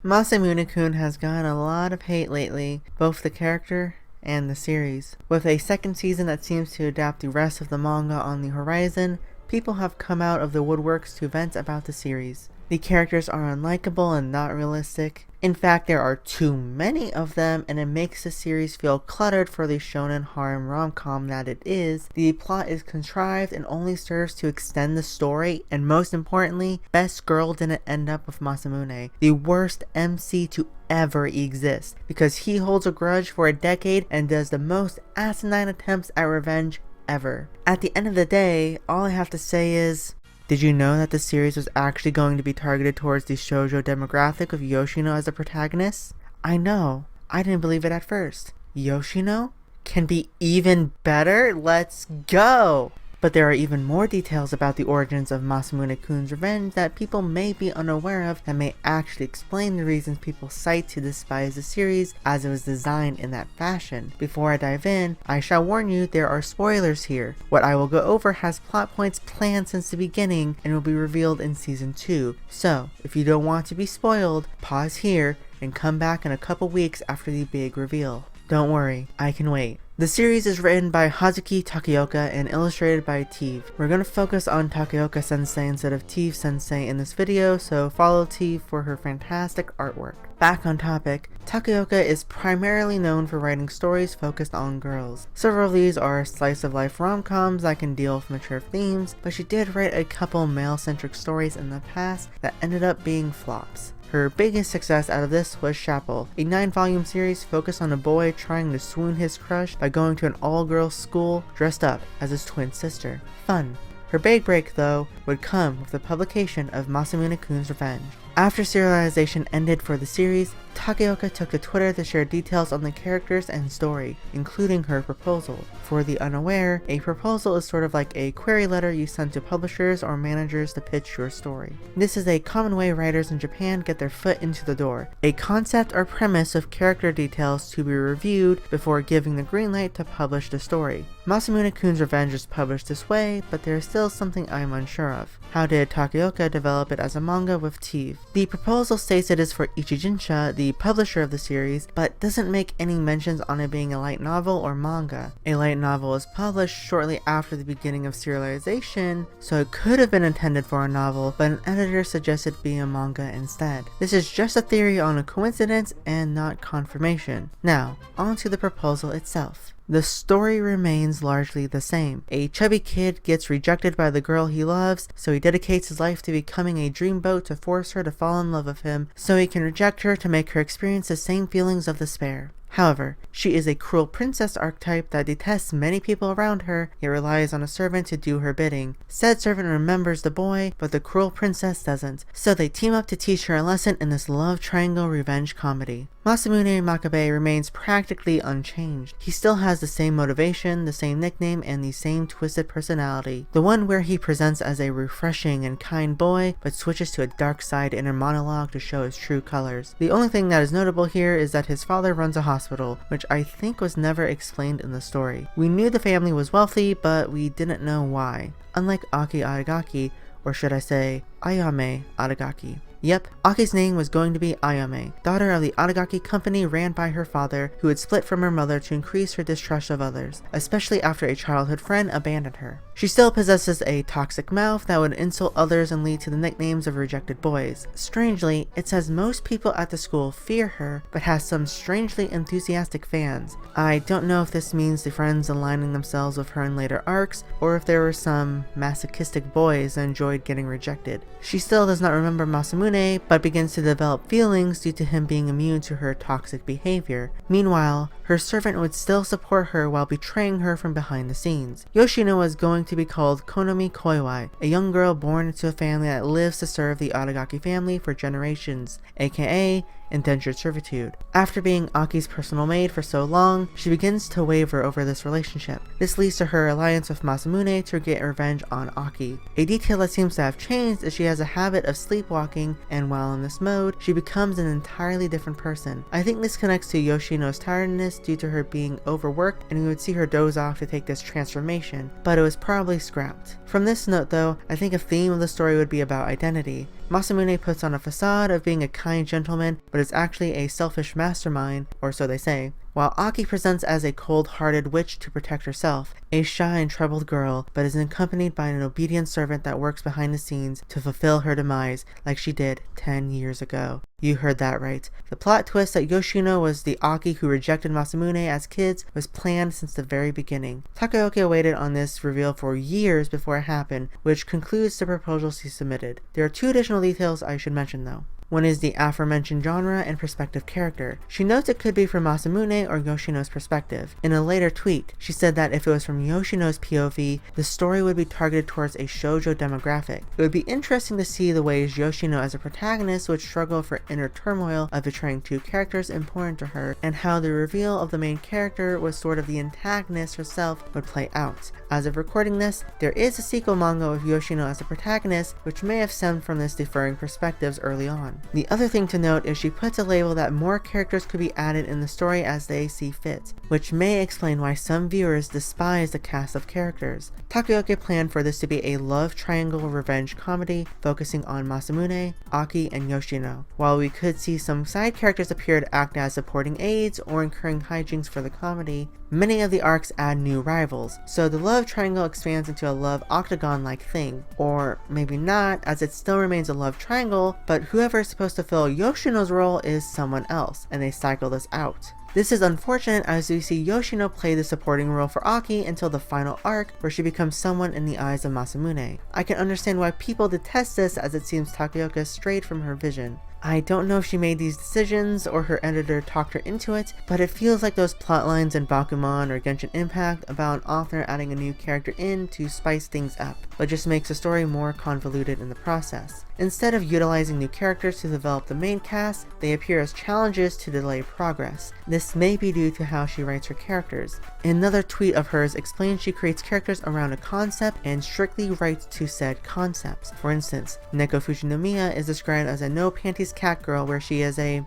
Masamune-kun has gotten a lot of hate lately, both the character and the series. With a second season that seems to adapt the rest of the manga on the horizon, people have come out of the woodworks to vent about the series. The characters are unlikable and not realistic. In fact, there are too many of them, and it makes the series feel cluttered for the shonen harem rom-com that it is. The plot is contrived and only serves to extend the story, and most importantly, Best Girl didn't end up with Masamune, the worst MC to ever exist, because he holds a grudge for a decade and does the most asinine attempts at revenge ever. At the end of the day, all I have to say is, did you know that the series was actually going to be targeted towards the shoujo demographic with Yoshino as the protagonist? I know, I didn't believe it at first. Yoshino can be even better? Let's go! But there are even more details about the origins of Masamune-kun's revenge that people may be unaware of that may actually explain the reasons people cite to despise the series as it was designed in that fashion. Before I dive in, I shall warn you there are spoilers here. What I will go over has plot points planned since the beginning and will be revealed in season 2. So, if you don't want to be spoiled, pause here and come back in a couple weeks after the big reveal. Don't worry, I can wait. The series is written by Hazuki Takeoka and illustrated by Tive. We're going to focus on Takeoka sensei instead of Tive sensei in this video, so follow Tive for her fantastic artwork. Back on topic, Takeoka is primarily known for writing stories focused on girls. Several of these are slice-of-life rom-coms that can deal with mature themes, but she did write a couple male-centric stories in the past that ended up being flops. Her biggest success out of this was Chapel, a 9-volume series focused on a boy trying to swoon his crush by going to an all-girls school dressed up as his twin sister. Fun. Her big break, though, would come with the publication of Masamune-kun's Revenge. After serialization ended for the series, Takeoka took to Twitter to share details on the characters and story, including her proposal. For the unaware, a proposal is sort of like a query letter you send to publishers or managers to pitch your story. This is a common way writers in Japan get their foot into the door, a concept or premise of character details to be reviewed before giving the green light to publish the story. Masamune-kun's Revenge is published this way, but there is still something I am unsure of. How did Takeoka develop it as a manga with Tive? The proposal states it is for Ichijinsha, the publisher of the series, but doesn't make any mentions on it being a light novel or manga. A light novel was published shortly after the beginning of serialization, so it could have been intended for a novel, but an editor suggested it be a manga instead. This is just a theory on a coincidence and not confirmation. Now, on to the proposal itself. The story remains largely the same. A chubby kid gets rejected by the girl he loves, so he dedicates his life to becoming a dreamboat to force her to fall in love with him, so he can reject her to make her experience the same feelings of despair. However, she is a cruel princess archetype that detests many people around her, yet relies on a servant to do her bidding. Said servant remembers the boy, but the cruel princess doesn't, so they team up to teach her a lesson in this love triangle revenge comedy. Masamune Makabe remains practically unchanged. He still has the same motivation, the same nickname, and the same twisted personality. The one where he presents as a refreshing and kind boy, but switches to a dark side inner monologue to show his true colors. The only thing that is notable here is that his father runs a hospital, which I think was never explained in the story. We knew the family was wealthy, but we didn't know why. Unlike Aki Aragaki, or should I say, Ayame Aragaki. Yep, Aki's name was going to be Ayame, daughter of the Aragaki company ran by her father, who had split from her mother to increase her distrust of others, especially after a childhood friend abandoned her. She still possesses a toxic mouth that would insult others and lead to the nicknames of rejected boys. Strangely, it says most people at the school fear her, but has some strangely enthusiastic fans. I don't know if this means the friends aligning themselves with her in later arcs, or if there were some masochistic boys that enjoyed getting rejected. She still does not remember Masamune, but begins to develop feelings due to him being immune to her toxic behavior. Meanwhile, her servant would still support her while betraying her from behind the scenes. Yoshino was going to be called Konomi Koiwai, a young girl born into a family that lives to serve the Aragaki family for generations, aka indentured servitude. After being Aki's personal maid for so long, she begins to waver over this relationship. This leads to her alliance with Masamune to get revenge on Aki. A detail that seems to have changed is she has a habit of sleepwalking and while in this mode, she becomes an entirely different person. I think this connects to Yoshino's tiredness due to her being overworked, and we would see her doze off to take this transformation, but it was probably scrapped. From this note though, I think a theme of the story would be about identity. Masamune puts on a facade of being a kind gentleman, but is actually a selfish mastermind, or so they say, while Aki presents as a cold-hearted witch to protect herself, a shy and troubled girl, but is accompanied by an obedient servant that works behind the scenes to fulfill her demise like she did 10 years ago. You heard that right. The plot twist that Yoshino was the Aki who rejected Masamune as kids was planned since the very beginning. Takeoka waited on this reveal for years before it happened, which concludes the proposal she submitted. There are 2 additional details I should mention though. One is the aforementioned genre and perspective character. She notes it could be from Masamune or Yoshino's perspective. In a later tweet, she said that if it was from Yoshino's POV, the story would be targeted towards a shoujo demographic. It would be interesting to see the ways Yoshino as a protagonist would struggle for inner turmoil of betraying 2 characters important to her, and how the reveal of the main character was sort of the antagonist herself would play out. As of recording this, there is a sequel manga with Yoshino as a protagonist, which may have stemmed from this differing perspectives early on. The other thing to note is she puts a label that more characters could be added in the story as they see fit, which may explain why some viewers despise the cast of characters. Takeoka planned for this to be a love triangle revenge comedy focusing on Masamune, Aki, and Yoshino. While we could see some side characters appear to act as supporting aides or incurring hijinks for the comedy, many of the arcs add new rivals, so the love triangle expands into a love octagon-like thing. Or maybe not, as it still remains a love triangle, but whoever is supposed to fill Yoshino's role is someone else, and they cycle this out. This is unfortunate as we see Yoshino play the supporting role for Aki until the final arc where she becomes someone in the eyes of Masamune. I can understand why people detest this as it seems Takeoka strayed from her vision. I don't know if she made these decisions or her editor talked her into it, but it feels like those plotlines in Bakuman or Genshin Impact about an author adding a new character in to spice things up, but just makes the story more convoluted in the process. Instead of utilizing new characters to develop the main cast, they appear as challenges to delay progress. This may be due to how she writes her characters. Another tweet of hers explains she creates characters around a concept and strictly writes to said concepts. For instance, Neko Fujinomiya is described as a no-panties cat girl, where she is a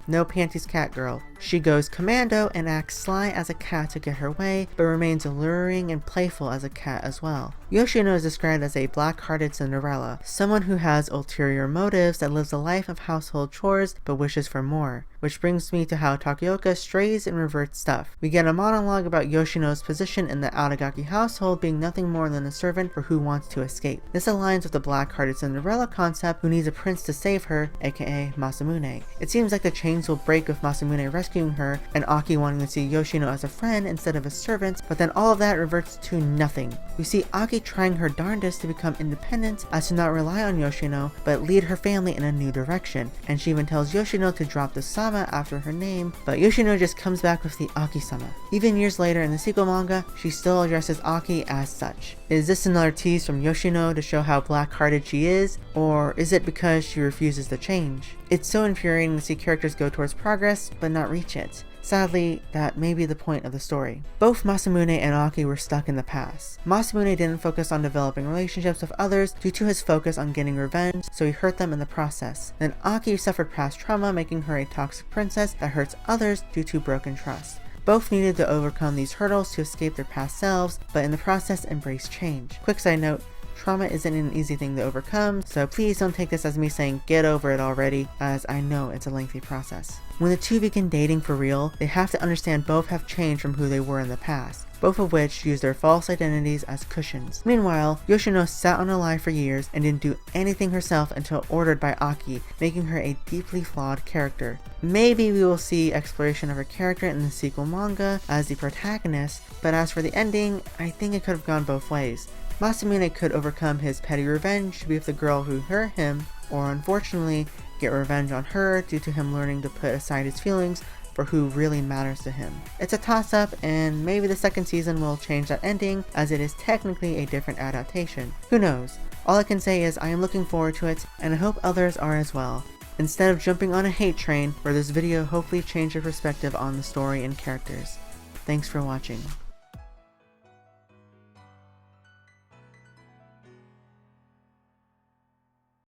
no-panties cat girl. She goes commando and acts sly as a cat to get her way, but remains alluring and playful as a cat as well. Yoshino is described as a black-hearted Cinderella, someone who has ulterior motives that lives a life of household chores but wishes for more. Which brings me to how Takeoka strays and reverts stuff. We get a monologue about Yoshino's position in the Aragaki household being nothing more than a servant for who wants to escape. This aligns with the black-hearted Cinderella concept who needs a prince to save her, aka Masamune. It seems like the chains will break with Masamune rescuing her and Aki wanting to see Yoshino as a friend instead of a servant, but then all of that reverts to nothing. We see Aki trying her darndest to become independent as to not rely on Yoshino, but lead her family in a new direction, and she even tells Yoshino to drop the Sama after her name, but Yoshino just comes back with the Aki-sama. Even years later in the sequel manga, she still addresses Aki as such. Is this another tease from Yoshino to show how black-hearted she is, or is it because she refuses to change? It's so infuriating to see characters go towards progress, but not reach it. Sadly, that may be the point of the story. Both Masamune and Aki were stuck in the past. Masamune didn't focus on developing relationships with others due to his focus on getting revenge, so he hurt them in the process. Then Aki suffered past trauma, making her a toxic princess that hurts others due to broken trust. Both needed to overcome these hurdles to escape their past selves, but in the process embrace change. Quick side note, trauma isn't an easy thing to overcome, so please don't take this as me saying get over it already, as I know it's a lengthy process. When the two begin dating for real, they have to understand both have changed from who they were in the past, both of which use their false identities as cushions. Meanwhile, Yoshino sat on a lie for years and didn't do anything herself until ordered by Aki, making her a deeply flawed character. Maybe we will see exploration of her character in the sequel manga as the protagonist, but as for the ending, I think it could have gone both ways. Masamune could overcome his petty revenge to be with the girl who hurt him, or unfortunately, get revenge on her due to him learning to put aside his feelings for who really matters to him. It's a toss-up, and maybe the second season will change that ending, as it is technically a different adaptation. Who knows? All I can say is I am looking forward to it, and I hope others are as well. Instead of jumping on a hate train, where this video hopefully changed your perspective on the story and characters. Thanks for watching.